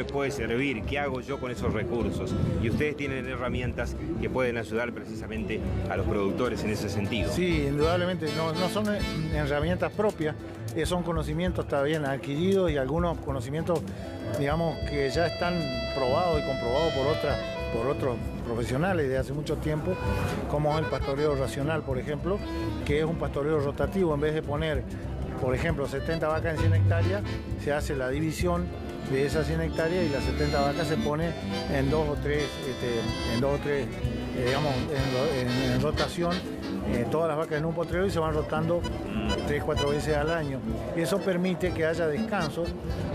me puede servir? ¿Qué hago yo con esos recursos? Y ustedes tienen herramientas que pueden ayudar precisamente a los productores en ese sentido. Sí, indudablemente, no son herramientas propias, son conocimientos también adquiridos y algunos conocimientos, digamos, que ya están probados y comprobados por otros profesionales de hace mucho tiempo, como el pastoreo racional, por ejemplo, que es un pastoreo rotativo. En vez de poner, por ejemplo, 70 vacas en 100 hectáreas, se hace la división de esas 100 hectáreas y las 70 vacas se pone en dos o tres, digamos, en rotación, todas las vacas en un potrero y se van rotando 3-4 veces al año. Y eso permite que haya descansos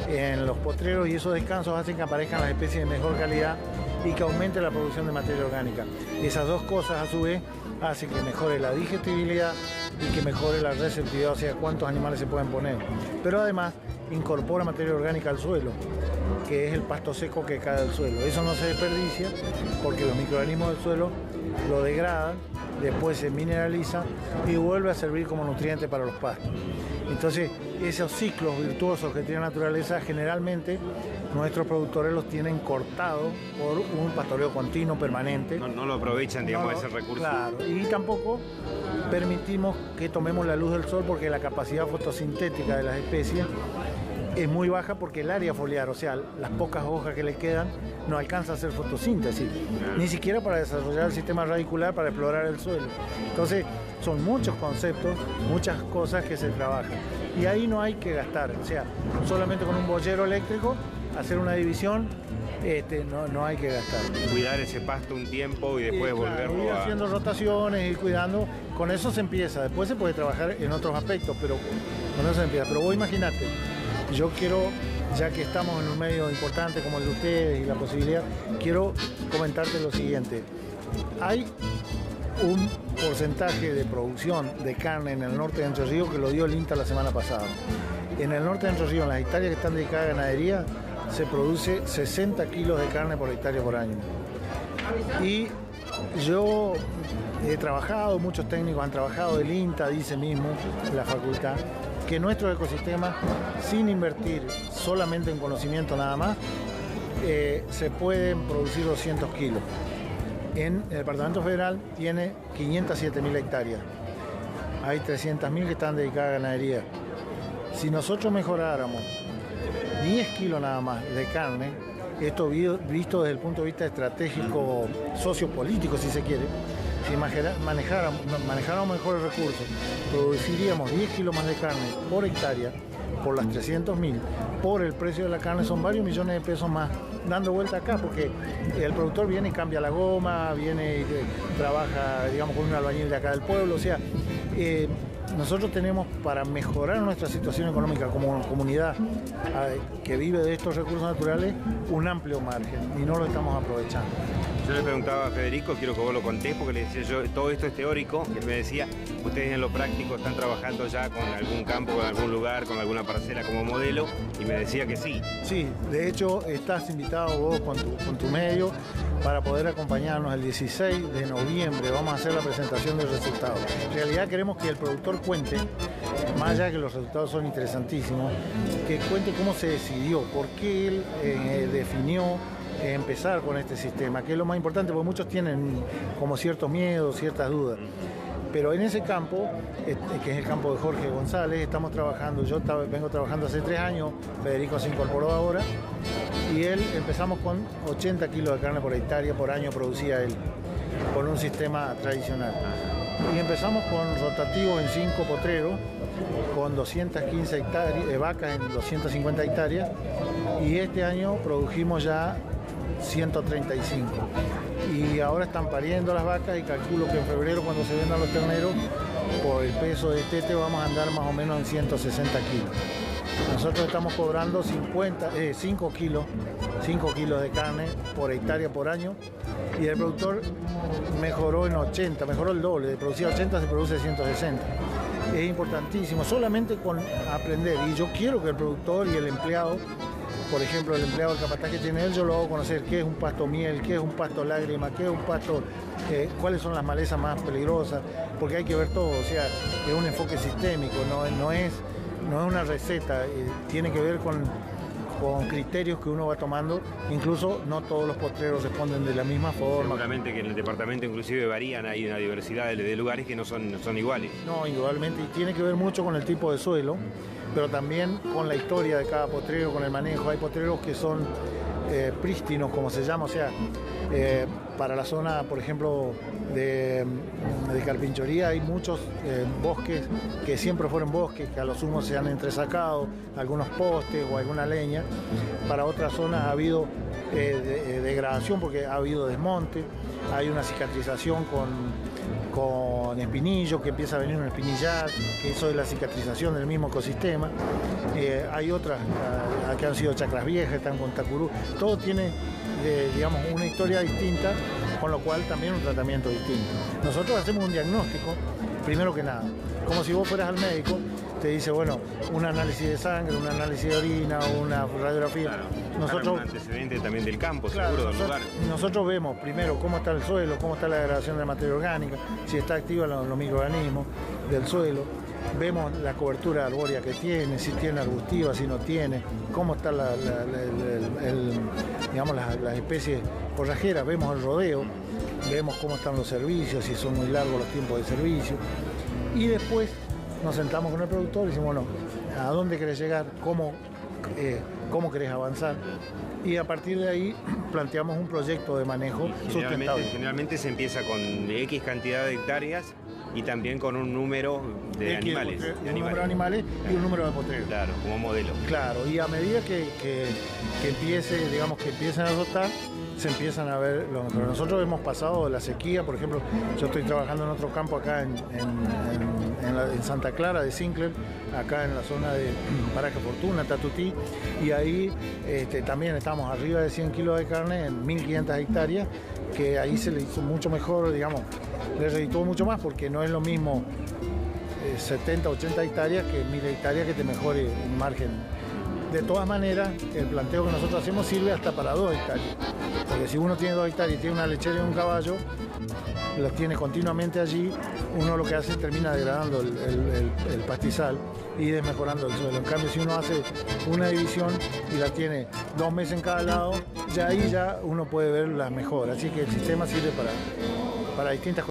en los potreros y esos descansos hacen que aparezcan las especies de mejor calidad y que aumente la producción de materia orgánica. Esas dos cosas a su vez hacen que mejore la digestibilidad y que mejore la receptividad, o sea, cuántos animales se pueden poner. Pero además incorpora materia orgánica al suelo, que es el pasto seco que cae del suelo. Eso no se desperdicia porque los microorganismos del suelo lo degradan, después se mineraliza y vuelve a servir como nutriente para los pastos. Entonces, esos ciclos virtuosos que tiene la naturaleza, generalmente nuestros productores los tienen cortados por un pastoreo continuo, permanente. No lo aprovechan, digamos, ese recurso. Claro, y tampoco permitimos que tomemos la luz del sol porque la capacidad fotosintética de las especies es muy baja porque el área foliar, o sea, las pocas hojas que le quedan, no alcanza a hacer fotosíntesis, ni siquiera para desarrollar el sistema radicular para explorar el suelo. Entonces, son muchos conceptos, muchas cosas que se trabajan. Y ahí no hay que gastar, o sea, solamente con un boyero eléctrico, hacer una división, no hay que gastar. Cuidar ese pasto un tiempo y después volverlo ir a... haciendo rotaciones, ir cuidando, con eso se empieza. Después se puede trabajar en otros aspectos, pero con eso se empieza. Pero vos imagínate, yo quiero, ya que estamos en un medio importante como el de ustedes y la posibilidad, quiero comentarte lo siguiente. Hay un porcentaje de producción de carne en el norte de Entre Ríos que lo dio el INTA la semana pasada. En el norte de Entre Ríos, en las hectáreas que están dedicadas a ganadería, se produce 60 kilos de carne por hectárea por año. Y yo he trabajado, muchos técnicos han trabajado, el INTA dice mismo, la facultad, que nuestro ecosistema, sin invertir solamente en conocimiento nada más, se pueden producir 200 kilos. En el Departamento Federal tiene 507.000 hectáreas. Hay 300.000 que están dedicadas a ganadería. Si nosotros mejoráramos 10 kilos nada más de carne, esto visto desde el punto de vista estratégico, sociopolítico si se quiere, si manejáramos mejores recursos, produciríamos 10 kilos más de carne por hectárea, por las 300.000, por el precio de la carne, son varios millones de pesos más dando vuelta acá, porque el productor viene y cambia la goma, viene y trabaja, digamos, con un albañil de acá del pueblo, o sea, nosotros tenemos para mejorar nuestra situación económica como comunidad que vive de estos recursos naturales un amplio margen y no lo estamos aprovechando. Yo le preguntaba a Federico, quiero que vos lo contés porque le decía yo, todo esto es teórico, y él me decía, ustedes en lo práctico están trabajando ya con algún campo, con algún lugar, con alguna parcela como modelo, y me decía que sí. Sí, de hecho estás invitado vos con tu medio para poder acompañarnos el 16 de noviembre, vamos a hacer la presentación del resultado. En realidad queremos que el productor cuente, más allá de que los resultados son interesantísimos, que cuente cómo se decidió, por qué él definió empezar con este sistema, que es lo más importante, porque muchos tienen como ciertos miedos, ciertas dudas. Pero en ese campo, que es el campo de Jorge González, estamos trabajando, vengo trabajando hace 3 años, Federico se incorporó ahora, y él empezamos con 80 kilos de carne por hectárea por año producía él, con un sistema tradicional. Y empezamos con rotativos en 5 potreros, con 215 vacas en 250 hectáreas, y este año produjimos ya 135. Y ahora están pariendo las vacas y calculo que en febrero, cuando se vendan los terneros, por el peso de tete vamos a andar más o menos en 160 kilos. Nosotros estamos cobrando 5 kilos de carne por hectárea por año y el productor mejoró en 80, mejoró el doble, de producir 80 se produce 160. Es importantísimo, solamente con aprender, y yo quiero que el productor y el empleado, por ejemplo, el empleado del capataz que tiene él, yo lo hago conocer qué es un pasto miel, qué es un pasto lágrima, qué es un pasto, cuáles son las malezas más peligrosas, porque hay que ver todo, o sea, es un enfoque sistémico, no es una receta, tiene que ver con con criterios que uno va tomando. Incluso no todos los potreros responden de la misma forma. Seguramente que en el departamento inclusive varían, hay una diversidad de lugares que no son iguales. No, indudablemente, y tiene que ver mucho con el tipo de suelo, pero también con la historia de cada potrero, con el manejo. Hay potreros que son prístinos, como se llama, o sea, para la zona, por ejemplo, de Carpinchoría hay muchos bosques que siempre fueron bosques, que a lo sumo se han entresacado, algunos postes o alguna leña. Para otras zonas ha habido degradación porque ha habido desmonte, hay una cicatrización con espinillo, que empieza a venir un espinillar, que eso es la cicatrización del mismo ecosistema. Hay otras que han sido chacras viejas, están con tacurú. Todo tiene, digamos, una historia distinta, con lo cual también un tratamiento distinto. Nosotros hacemos un diagnóstico, primero que nada, como si vos fueras al médico, te dice, bueno, un análisis de sangre, un análisis de orina, una radiografía. Claro, nosotros, un antecedente también del campo, claro, seguro, del lugar. Nosotros vemos primero cómo está el suelo, cómo está la degradación de la materia orgánica, si está activa los microorganismos del suelo. Vemos la cobertura arbórea que tiene, si tiene arbustiva, si no tiene, cómo están digamos, las especies forrajeras, vemos el rodeo, vemos cómo están los servicios, si son muy largos los tiempos de servicio. Y después nos sentamos con el productor y decimos, bueno, ¿a dónde querés llegar? ¿Cómo querés avanzar? Y a partir de ahí planteamos un proyecto de manejo sustentable. Generalmente se empieza con X cantidad de hectáreas y también con un número de animales. Número de animales y un número de potreros. Claro, como modelo. Claro, y a medida que empiecen a rotar, se empiezan a ver lo mejor. Nosotros hemos pasado la sequía, por ejemplo, yo estoy trabajando en otro campo acá en Santa Clara de Sinclair, acá en la zona de Paraje Fortuna, Tatutí, y ahí también estamos arriba de 100 kilos de carne en 1.500 hectáreas, que ahí se le hizo mucho mejor, digamos, le redituó mucho más porque no es lo mismo 70, 80 hectáreas que 1.000 hectáreas que te mejore un margen. De todas maneras, el planteo que nosotros hacemos sirve hasta para 2 hectáreas. Porque si uno tiene 2 hectáreas y tiene una lechera y un caballo, los tiene continuamente allí, uno lo que hace termina degradando el pastizal y desmejorando el suelo. En cambio, si uno hace una división y la tiene 2 meses en cada lado, ya ahí uno puede ver las mejoras. Así que el sistema sirve para distintas cosas.